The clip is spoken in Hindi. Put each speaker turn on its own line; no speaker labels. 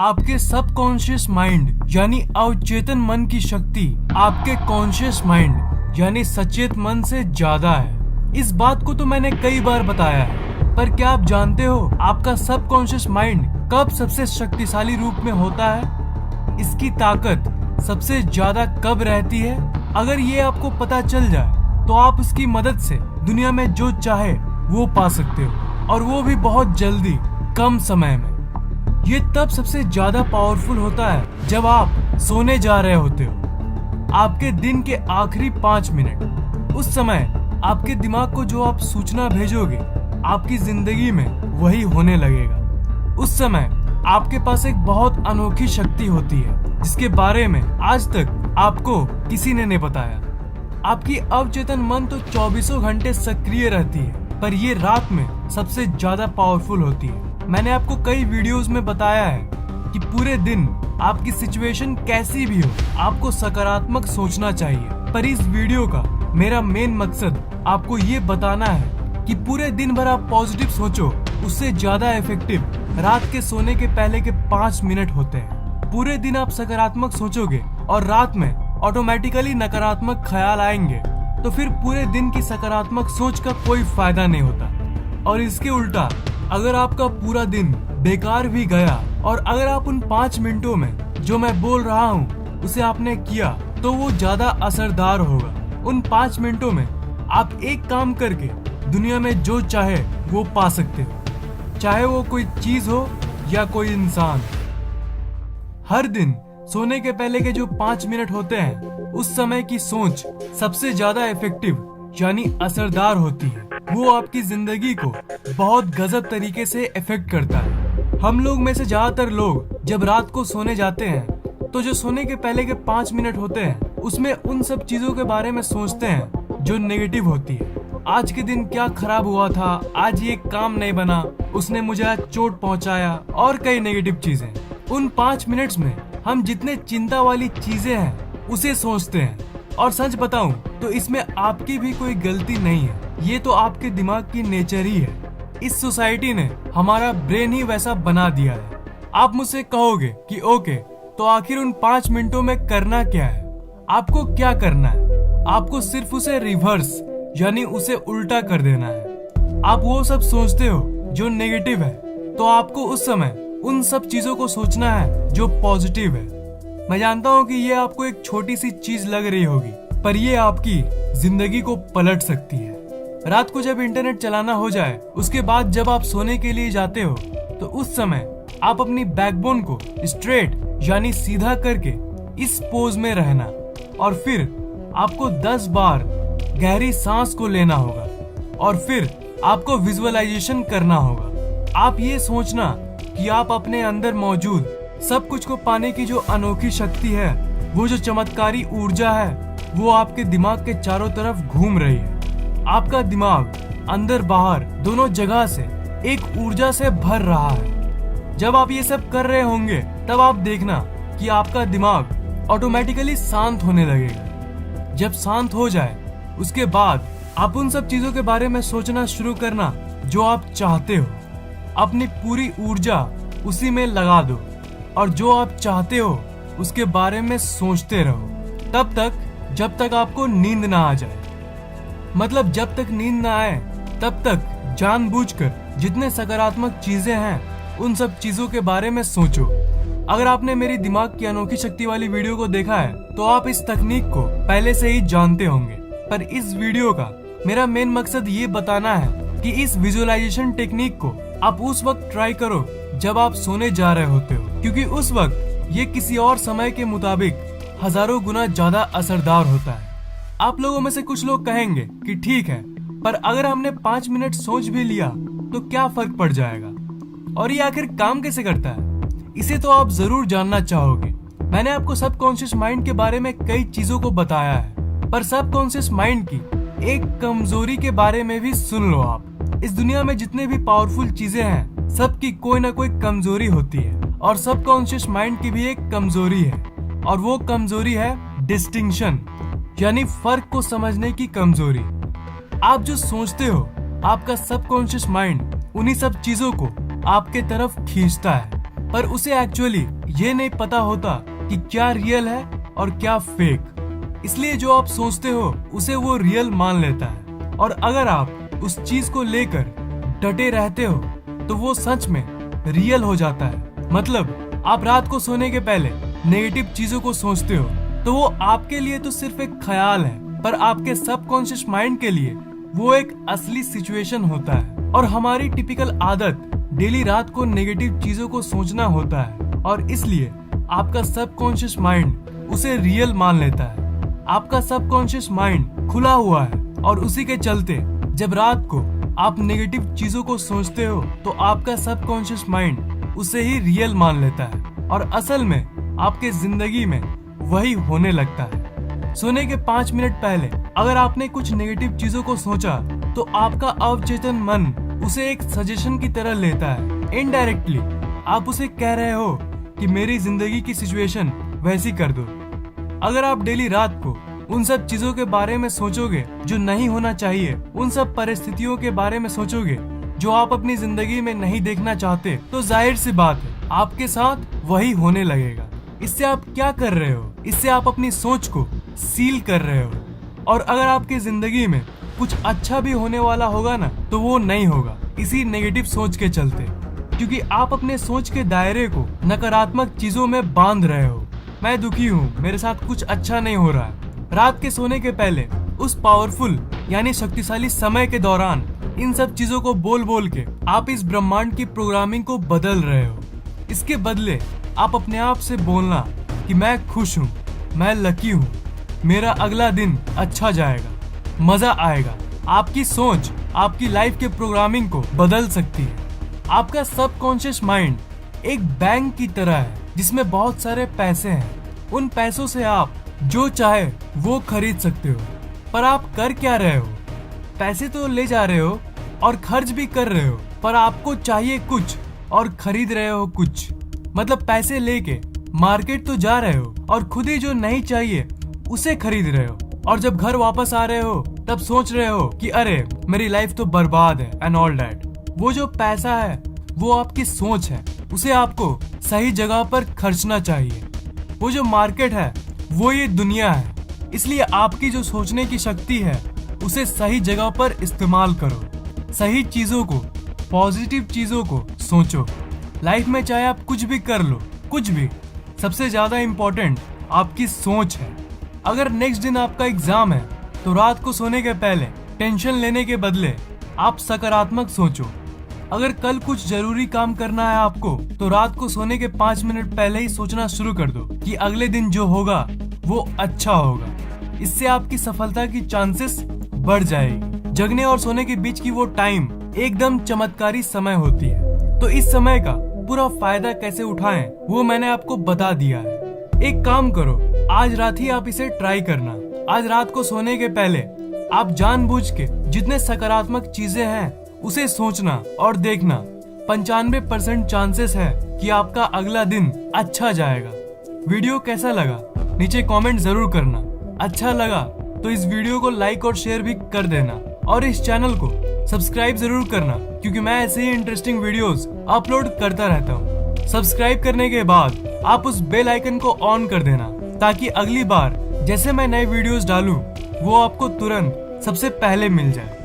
आपके सबकॉन्शियस माइंड यानी अवचेतन मन की शक्ति आपके कॉन्शियस माइंड यानी सचेत मन से ज्यादा है। इस बात को तो मैंने कई बार बताया है, पर क्या आप जानते हो आपका सबकॉन्शियस माइंड कब सबसे शक्तिशाली रूप में होता है? इसकी ताकत सबसे ज्यादा कब रहती है? अगर ये आपको पता चल जाए तो आप उसकी मदद से दुनिया में जो चाहे वो पा सकते हो, और वो भी बहुत जल्दी, कम समय में। ये तब सबसे ज्यादा पावरफुल होता है जब आप सोने जा रहे होते हो। आपके दिन के आखिरी 5 मिनट, उस समय आपके दिमाग को जो आप सूचना भेजोगे आपकी जिंदगी में वही होने लगेगा। उस समय आपके पास एक बहुत अनोखी शक्ति होती है जिसके बारे में आज तक आपको किसी ने नहीं बताया। आपकी अवचेतन मन तो 24 घंटे सक्रिय रहती है, पर ये रात में सबसे ज्यादा पावरफुल होती है। मैंने आपको कई वीडियोस में बताया है कि पूरे दिन आपकी सिचुएशन कैसी भी हो, आपको सकारात्मक सोचना चाहिए। पर इस वीडियो का मेरा मेन मकसद आपको ये बताना है कि पूरे दिन भर आप पॉजिटिव सोचो, उससे ज्यादा इफेक्टिव रात के सोने के पहले के 5 मिनट होते हैं। पूरे दिन आप सकारात्मक सोचोगे और रात में ऑटोमेटिकली नकारात्मक ख्याल आएंगे, तो फिर पूरे दिन की सकारात्मक सोच का कोई फायदा नहीं होता। और इसके उल्टा अगर आपका पूरा दिन बेकार भी गया और अगर आप उन 5 मिनटों में जो मैं बोल रहा हूँ उसे आपने किया, तो वो ज्यादा असरदार होगा। उन 5 मिनटों में आप एक काम करके दुनिया में जो चाहे वो पा सकते हो, चाहे वो कोई चीज हो या कोई इंसान। हर दिन सोने के पहले के जो 5 मिनट होते हैं, उस समय की सोच सबसे ज्यादा इफेक्टिव यानी असरदार होती है। वो आपकी जिंदगी को बहुत गजब तरीके से इफेक्ट करता है। हम लोग में से ज्यादातर लोग जब रात को सोने जाते हैं तो जो सोने के पहले के 5 मिनट होते हैं उसमें उन सब चीजों के बारे में सोचते हैं जो नेगेटिव होती है। आज के दिन क्या खराब हुआ था, आज ये काम नहीं बना, उसने मुझे आज चोट पहुंचाया, और कई नेगेटिव चीजें। उन 5 मिनट्स में हम जितने चिंता वाली चीजें हैं उसे सोचते हैं। और सच बताऊं तो इसमें आपकी भी कोई गलती नहीं है, ये तो आपके दिमाग की नेचर ही है। इस सोसाइटी ने हमारा ब्रेन ही वैसा बना दिया है। आप मुझसे कहोगे कि ओके, तो आखिर उन 5 मिनटों में करना क्या है? आपको क्या करना है? आपको सिर्फ उसे रिवर्स यानी उसे उल्टा कर देना है। आप वो सब सोचते हो जो नेगेटिव है, तो आपको उस समय उन सब चीजों को सोचना है जो पॉजिटिव है। मैं जानता हूँ कि ये आपको एक छोटी सी चीज लग रही होगी, पर ये आपकी जिंदगी को पलट सकती है। रात को जब इंटरनेट चलाना हो जाए, उसके बाद जब आप सोने के लिए जाते हो, तो उस समय आप अपनी बैकबोन को स्ट्रेट यानी सीधा करके इस पोज में रहना, और फिर आपको 10 बार गहरी सांस को लेना होगा, और फिर आपको विजुअलाइजेशन करना होगा। आप ये सोचना कि आप अपने अंदर मौजूद सब कुछ को पाने की जो अनोखी शक्ति है, वो जो चमत्कारी ऊर्जा है, वो आपके दिमाग के चारों तरफ घूम रही है। आपका दिमाग अंदर बाहर दोनों जगह से एक ऊर्जा से भर रहा है। जब आप ये सब कर रहे होंगे, तब आप देखना कि आपका दिमाग ऑटोमेटिकली शांत होने लगेगा। जब शांत हो जाए, उसके बाद आप उन सब चीजों के बारे में सोचना शुरू करना जो आप चाहते हो। अपनी पूरी ऊर्जा उसी में लगा दो, और जो आप चाहते हो उसके बारे में सोचते रहो, तब तक जब तक आपको नींद ना आ जाए। मतलब जब तक नींद ना आए तब तक जानबूझकर जितने सकारात्मक चीजें हैं उन सब चीजों के बारे में सोचो। अगर आपने मेरी दिमाग की अनोखी शक्ति वाली वीडियो को देखा है तो आप इस तकनीक को पहले से ही जानते होंगे, पर इस वीडियो का मेरा मेन मकसद ये बताना है कि इस विजुअलाइजेशन टेक्निक को आप उस वक्त ट्राई करो जब आप सोने जा रहे होते हो, क्योंकि उस वक्त ये किसी और समय के मुताबिक हजारों गुना ज्यादा असरदार होता है। आप लोगों में से कुछ लोग कहेंगे कि ठीक है, पर अगर हमने 5 मिनट सोच भी लिया तो क्या फर्क पड़ जाएगा, और ये आखिर काम कैसे करता है? इसे तो आप जरूर जानना चाहोगे। मैंने आपको सबकॉन्शियस माइंड के बारे में कई चीजों को बताया है, पर सबकॉन्शियस माइंड की एक कमजोरी के बारे में भी सुन लो आप। इस दुनिया में जितने भी पावरफुल चीजें हैं, सबकी कोई ना कोई कमजोरी होती है, और सबकॉन्शियस माइंड की भी एक कमजोरी है, और वो कमजोरी है डिस्टिंक्शन यानी फर्क को समझने की कमजोरी। आप जो सोचते हो, आपका सबकॉन्शियस माइंड उन्हीं सब चीजों को आपके तरफ खींचता है। पर उसे एक्चुअली ये नहीं पता होता कि क्या रियल है और क्या फेक। इसलिए जो आप सोचते हो उसे वो रियल मान लेता है, और अगर आप उस चीज को लेकर डटे रहते हो तो वो सच में रियल हो जाता है। मतलब आप रात को सोने के पहले नेगेटिव चीजों को सोचते हो तो वो आपके लिए तो सिर्फ एक ख्याल है, पर आपके सबकॉन्शियस माइंड के लिए वो एक असली सिचुएशन होता है। और हमारी टिपिकल आदत डेली रात को नेगेटिव चीजों को सोचना होता है, और इसलिए आपका सबकॉन्शियस माइंड उसे रियल मान लेता है। आपका सबकॉन्शियस माइंड खुला हुआ है, और उसी के चलते जब रात को आप नेगेटिव चीजों को सोचते हो तो आपका सबकॉन्शियस माइंड उसे ही रियल मान लेता है, और असल में आपके जिंदगी में वही होने लगता है। सोने के 5 मिनट पहले अगर आपने कुछ नेगेटिव चीजों को सोचा तो आपका अवचेतन मन उसे एक सजेशन की तरह लेता है। इनडायरेक्टली आप उसे कह रहे हो कि मेरी जिंदगी की सिचुएशन वैसी कर दो। अगर आप डेली रात को उन सब चीजों के बारे में सोचोगे जो नहीं होना चाहिए, उन सब परिस्थितियों के बारे में सोचोगे जो आप अपनी जिंदगी में नहीं देखना चाहते, तो जाहिर सी बात है आपके साथ वही होने लगेगा। इससे आप क्या कर रहे हो? इससे आप अपनी सोच को सील कर रहे हो, और अगर आपकी जिंदगी में कुछ अच्छा भी होने वाला होगा ना तो वो नहीं होगा इसी नेगेटिव सोच के चलते, क्योंकि आप अपने सोच के दायरे को नकारात्मक चीजों में बांध रहे हो। मैं दुखी हूँ, मेरे साथ कुछ अच्छा नहीं हो रहा है। रात के सोने के पहले उस पावरफुल यानी शक्तिशाली समय के दौरान इन सब चीजों को बोल बोल के आप इस ब्रह्मांड की प्रोग्रामिंग को बदल रहे हो। इसके बदले आप अपने आप से बोलना कि मैं खुश हूँ, मैं लकी हूँ, मेरा अगला दिन अच्छा जाएगा, मजा आएगा। आपकी सोच आपकी लाइफ के प्रोग्रामिंग को बदल सकती है। आपका सबकॉन्शियस माइंड एक बैंक की तरह है जिसमें बहुत सारे पैसे हैं। उन पैसों से आप जो चाहे वो खरीद सकते हो, पर आप कर क्या रहे हो? पैसे तो ले जा रहे हो और खर्च भी कर रहे हो, पर आपको चाहिए कुछ और खरीद रहे हो कुछ। मतलब पैसे लेके मार्केट तो जा रहे हो और खुद ही जो नहीं चाहिए उसे खरीद रहे हो, और जब घर वापस आ रहे हो तब सोच रहे हो कि अरे मेरी लाइफ तो बर्बाद है एंड ऑल दैट। वो जो पैसा है वो आपकी सोच है, उसे आपको सही जगह पर खर्चना चाहिए। वो जो मार्केट है वो ये दुनिया है, इसलिए आपकी जो सोचने की शक्ति है उसे सही जगह पर इस्तेमाल करो। सही चीजों को, पॉजिटिव चीजों को सोचो। लाइफ में चाहे आप कुछ भी कर लो, कुछ भी, सबसे ज्यादा इम्पोर्टेंट आपकी सोच है। अगर नेक्स्ट दिन आपका एग्जाम है तो रात को सोने के पहले टेंशन लेने के बदले आप सकारात्मक सोचो। अगर कल कुछ जरूरी काम करना है आपको तो रात को सोने के 5 मिनट पहले ही सोचना शुरू कर दो कि अगले दिन जो होगा वो अच्छा होगा। इससे आपकी सफलता की चांसेस बढ़ जाएगी। जगने और सोने के बीच की वो टाइम एकदम चमत्कारी समय होती है। तो इस समय का पूरा फायदा कैसे उठाएं वो मैंने आपको बता दिया है। एक काम करो, आज रात ही आप इसे ट्राई करना। आज रात को सोने के पहले आप जानबूझ के जितने सकारात्मक चीजें हैं उसे सोचना और देखना। 95% चांसेस है कि आपका अगला दिन अच्छा जाएगा। वीडियो कैसा लगा नीचे कमेंट जरूर करना। अच्छा लगा तो इस वीडियो को लाइक और शेयर भी कर देना, और इस चैनल को सब्सक्राइब जरूर करना, क्योंकि मैं ऐसे ही इंटरेस्टिंग वीडियोस अपलोड करता रहता हूँ। सब्सक्राइब करने के बाद आप उस बेल आइकन को ऑन कर देना, ताकि अगली बार जैसे मैं नए वीडियोस डालूं वो आपको तुरंत सबसे पहले मिल जाए।